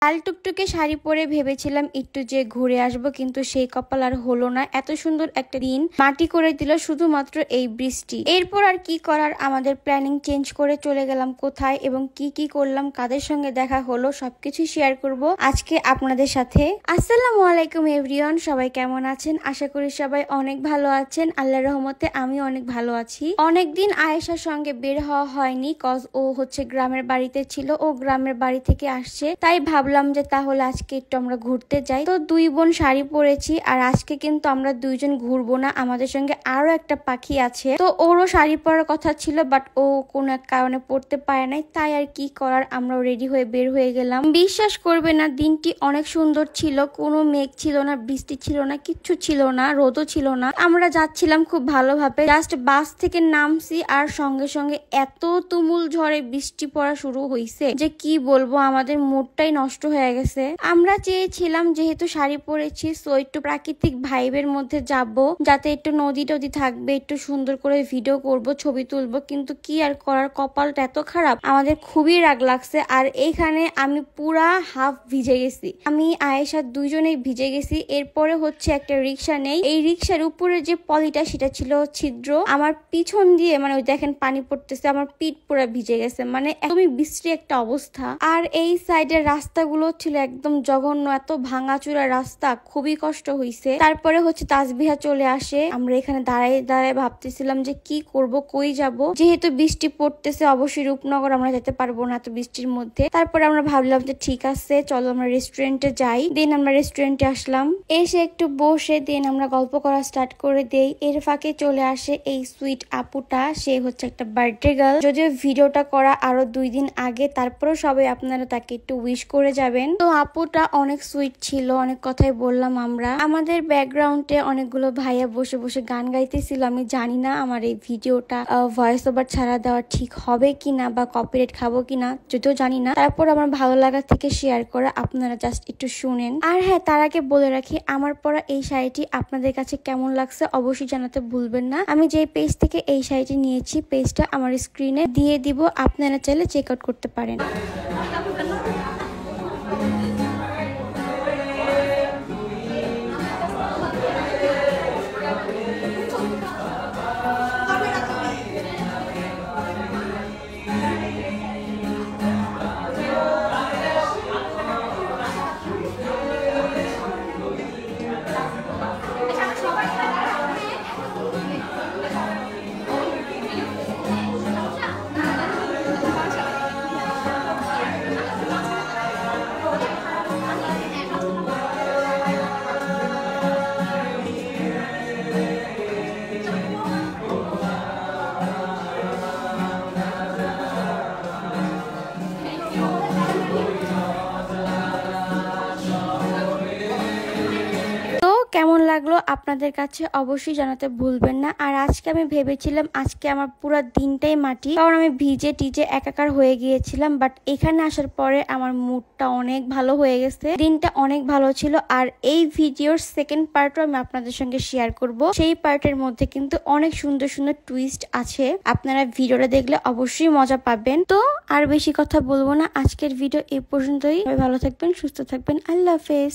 লাল টুকটুকে শাড়ি পরে ভেবেছিলাম একটু যে ঘুরে আসব, কিন্তু সেই কপাল আর হলো না। এত সুন্দর একটা দিন মাটি করে দিল শুধুমাত্র এই বৃষ্টি। এরপর আর কি করার, আমাদের প্ল্যানিং চেঞ্জ করে চলে গেলাম কোথায় এবং কি কি করলাম, কাদের সঙ্গে দেখা হলো, সবকিছু শেয়ার করব আজকে আপনাদের সাথে। আসসালামু আলাইকুম এভরিওয়ান, সবাই কেমন আছেন? আশা করি সবাই অনেক ভালো আছেন। আল্লাহর রহমতে আমি অনেক ভালো আছি। অনেকদিন আয়েশার সঙ্গে বের হওয়া হয়নি, কজ ও হচ্ছে গ্রামের বাড়িতে ছিল, ও গ্রামের বাড়ি থেকে আসছে, তাই ভাবলাম যে তাহলে আজকে একটু আমরা ঘুরতে যাই। তো দুই বোন শাড়ি পরেছি, আর আজকে কিন্তু আমরা দুইজন ঘুরবো না, আমাদের সঙ্গে আরো একটা পাখি আছে। তো ওরও শাড়ি পরার কথা ছিল, বাট ও কোনো এক কারণে পড়তে পারে নাই, তাই আর কি করার, আমরা রেডি হয়ে বের হয়ে গেলাম। বিশ্বাস করবে না, দিনটি অনেক সুন্দর ছিল, কোনো মেঘ ছিল না, বৃষ্টি ছিল না, কিচ্ছু ছিল না, রোদও ছিল না। আমরা যাচ্ছিলাম খুব ভালোভাবে, জাস্ট বাস থেকে নামছি আর সঙ্গে সঙ্গে এত তুমুল ঝড়ে বৃষ্টি পড়া শুরু হয়েছে যে কি বলবো, আমাদের মুডটাই নষ্ট হয়ে গেছে। আমরা চেয়েছিলাম যেহেতু শাড়ি পরেছি, সো একটু প্রাকৃতিক ভাইবের মধ্যে যাব, যাতে একটু নদী টদী থাকবে, একটু সুন্দর করে ভিডিও করব, ছবি তুলবো, কিন্তু কি আর করার, কপালটা এত খারাপ, আমাদের খুবই রাগ লাগছে। আর এইখানে আমি পুরা হাফ ভিজে গেছি, আমি আয়েশা দুইজনেই ভিজে গেছি। এরপরে হচ্ছে একটা রিক্সা নেই, এই রিক্সার উপরে যে পলিটা সেটা ছিল ছিদ্র, আমার পিছন দিয়ে মানে ওই দেখেন পানি পড়তেছে, আমার পিঠ পুরা ভিজে গেছে, মানে একদমই বিশ্রী একটা অবস্থা। আর এই সাইডের রাস্তাগুলো ছিল একদম জঘন্য, এত ভাঙাচুরা রাস্তা, খুবই কষ্ট হইছে। তারপরে হচ্ছে তাসবিহা চলে আসে, আমরা এখানে দাঁড়ায় দাঁড়ায় ভাবতেছিলাম যে কি করব, কই যাব, যেহেতু বৃষ্টি পড়তেছে অবশ্যই রূপনগর আমরা যেতে পারবো না এত বৃষ্টির মধ্যে। তারপরে আমরা ভাবলাম যে ঠিক আছে চলো আমরা রেস্টুরেন্টে যাই। দেন আমরা রেস্টুরেন্টে আসলাম, এসে একটু বসে দেন আমরা গল্প করা স্টার্ট করে দেই। এর ফাঁকে চলে আসে এই সুইট আপুটা, সে হচ্ছে একটা বার্থডে গার্ল, যদিও ভিডিওটা করা আরো 2 দিন আগে, তারপরেও সবাই আপনারা তাকে একটু উইশ করে যাবেন। তো আপুটা অনেক সুইট ছিল, অনেক কথাই বললাম আমরা। আমাদের ব্যাকগ্রাউন্ডে অনেকগুলো ভাইয়া বসে বসে গান গাইতেছিল। আমি জানি না আমার এই ভিডিওটা ভয়েস ওভার ছাড়া দেওয়া ঠিক হবে কিনা বা কপিরাইট খাবো কিনা, যদিও জানি না। তারপর আমার ভালো লাগা থেকে শেয়ার করা, আপনারা জাস্ট একটু শুনেন। আর হ্যাঁ, তার আগে বলে রাখি, আমার পরা এই শাড়িটি আপনাদের কাছে কেমন লাগছে অবশ্যই জানাতে ভুলবেন না। আমি যে পেজ থেকে এই শাড়িটি নিয়েছি, পেজটা আমার স্ক্রিনে দিয়ে দিব, আপনারা চাইলে চেক আউট করতে পারেন। কেমন লাগলো আপনাদের কাছে অবশ্যই জানাতে ভুলবেন না। আর আজকে আমি ভেবেছিলাম আজকে আমার পুরো দিনটাই মাটি, কারণ আমি ভিজে টিজে একাকার হয়ে গিয়েছিলাম, বাট এখানে আসার পরে আমার মুডটা অনেক ভালো হয়ে গেছে, দিনটা অনেক ভালো ছিল। আর এই ভিডিওর সেকেন্ড পার্টও আমি আপনাদের সঙ্গে শেয়ার করব, সেই পার্টের মধ্যে কিন্তু অনেক সুন্দর সুন্দর টুইস্ট আছে, আপনারা ভিডিওটা দেখলে অবশ্যই মজা পাবেন। তো আর বেশি কথা বলবো না, আজকের ভিডিও এই পর্যন্তই। ভালো থাকবেন, সুস্থ থাকবেন, আল্লাহ হাফেজ।